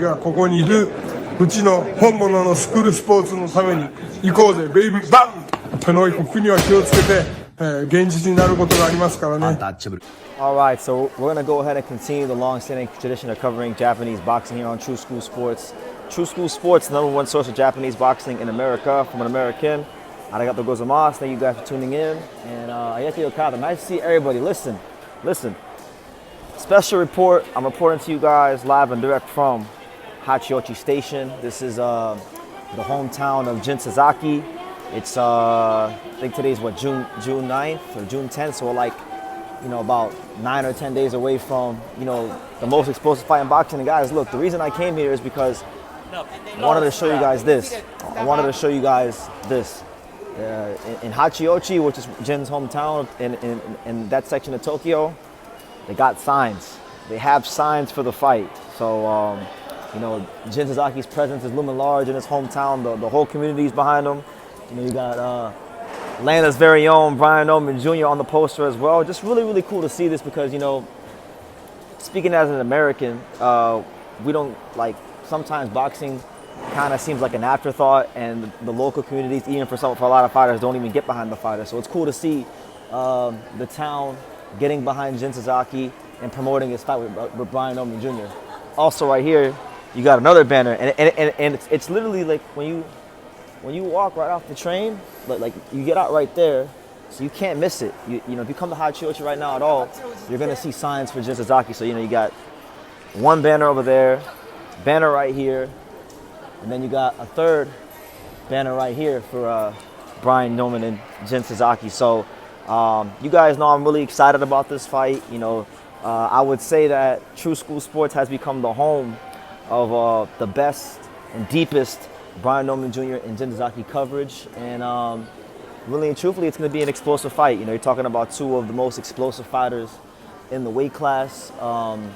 がここにいるうちの本物のスクールスポーツのために行こうぜベイビーバンこの国は気をつけて、現実になることがありますからね。Alright, so we're going to go ahead and continue the long-standing tradition of covering Japanese boxing here on True School Sports. True School Sports, the #1 source of Japanese boxing in America, from an American. Arigatou gozaimasu. Thank you guys for tuning in. And ayete okada. Nice to see everybody. Listen. Special report. I'm reporting to you guys live and direct from Hachioji Station. This is the hometown of Jin Sasaki. It's I think today's what, June 9th or June 10th, so we're like, about 9 or 10 days away from, the most explosive fight in boxing. And guys, look, the reason I came here is because I wanted to show you guys this. In Hachioji, which is Jin's hometown, in that section of Tokyo, they got signs. They have signs for the fight. So, Jin Sasaki's presence is looming large in his hometown. The whole community is behind him. You got Atlanta's very own Brian Norman Jr. on the poster as well. Just really, really cool to see this because, speaking as an American, we don't sometimes boxing kind of seems like an afterthought, and the local communities, even for a lot of fighters, don't even get behind the fighter. So it's cool to see the town getting behind Jin Sasaki and promoting his fight with Brian Norman Jr. Also, right here, you got another banner, and it's literally like when you walk right off the train, like you get out right there, so you can't miss it. If you come to Hachioji right now at all, you're gonna see signs for Jin Sasaki. So you got one banner over there, banner right here, and then you got a third banner right here for Brian Norman and Jin Sasaki. So you guys know I'm really excited about this fight. I would say that True School Sports has become the home of the best and deepest Brian Norman Jr. and Jin Sasaki coverage. And really and truthfully, it's going to be an explosive fight. You're talking about two of the most explosive fighters in the weight class. Brian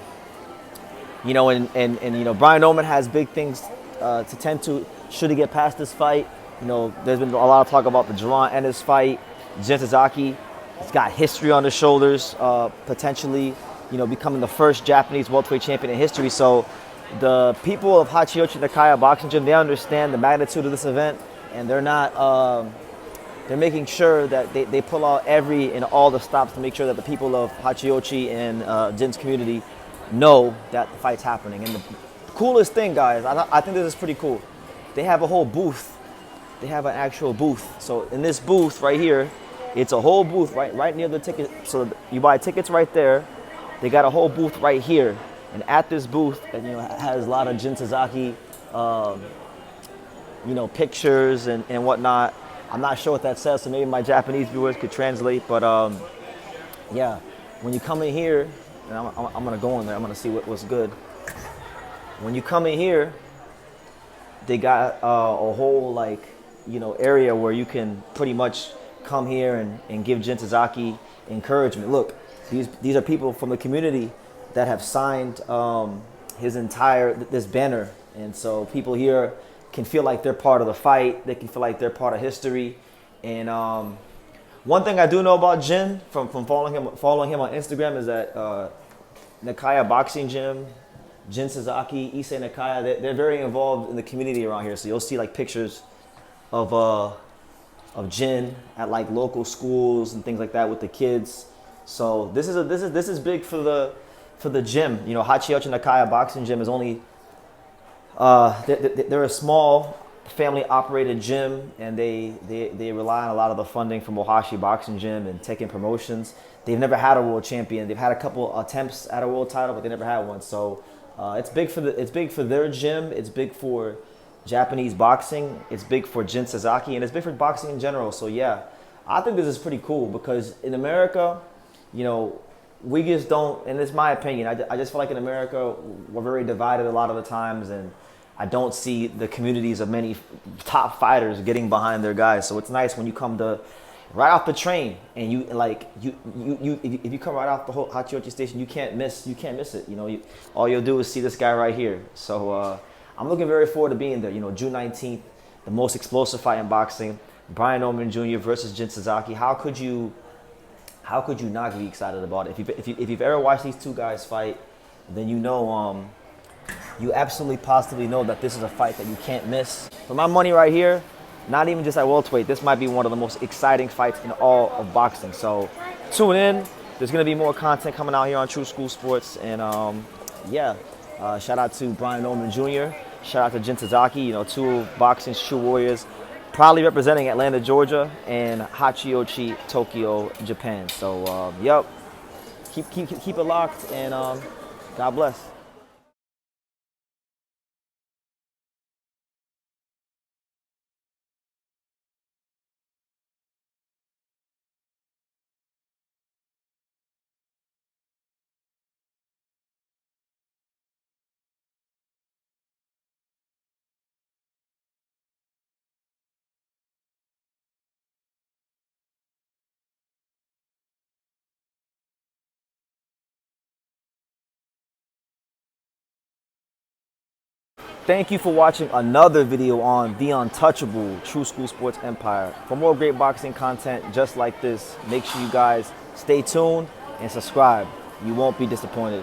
Norman has big things to tend to should he get past this fight. There's been a lot of talk about the Duran and his fight. Jin Sasaki has got history on his shoulders, potentially, becoming the first Japanese welterweight champion in history. So the people of Hachioji Nakaya Boxing Gym, they understand the magnitude of this event, and they're not, they're making sure that they pull out every and all the stops to make sure that the people of Hachioji and Jin's community know that the fight's happening. And the coolest thing, guys, I think this is pretty cool. They have a whole booth. They have an actual booth. So in this booth right here, it's a whole booth right near the ticket. So you buy tickets right there. They got a whole booth right here. And at this booth, has a lot of Jin Sasaki, pictures and whatnot. I'm not sure what that says, so maybe my Japanese viewers could translate. But yeah, when you come in here, and I'm gonna go in there. I'm gonna see what's good. When you come in here, they got a whole area where you can pretty much come here and give Jin Sasaki encouragement. Look, these are people from the community that have signed this banner, and so people here can feel like they're part of the fight. They can feel like they're part of history. And one thing I do know about Jin from following him on Instagram is that Nakaya Boxing Gym, Jin Sasaki, Issei Nakaya, they're very involved in the community around here. So you'll see pictures of Jin at local schools and things like that with the kids. So this is big for the gym. Hachioji Nakaya Boxing Gym is only they're a small family-operated gym, and they rely on a lot of the funding from Ohashi Boxing Gym and Tekken Promotions. They've never had a world champion. They've had a couple attempts at a world title, but they never had one. So it's big for their gym. It's big for Japanese boxing. It's big for Jin Sasaki, and it's big for boxing in general. So yeah, I think this is pretty cool because in America, we just don't, and it's my opinion, I just feel like in America, we're very divided a lot of the times, and I don't see the communities of many top fighters getting behind their guys. So it's nice when you come to right off the train, and if you come right off the whole Hachioji Station, you can't miss it. All you'll do is see this guy right here. So I'm looking very forward to being there. June 19th, the most explosive fight in boxing, Brian Norman Jr. versus Jin Sasaki. How could you not be excited about it? If you've ever watched these two guys fight, then you absolutely positively know that this is a fight that you can't miss. For my money right here, not even just at welterweight, this might be one of the most exciting fights in all of boxing. So tune in. There's going to be more content coming out here on True School Sports. And shout out to Brian Norman Jr. Shout out to Jin Sasaki, you know, two of boxing's true warriors, proudly representing Atlanta, Georgia, and Hachioji, Tokyo, Japan. So, keep it locked, and God bless. Thank you for watching another video on the untouchable True School Sports Empire. For more great boxing content just like this, make sure you guys stay tuned and subscribe. You won't be disappointed.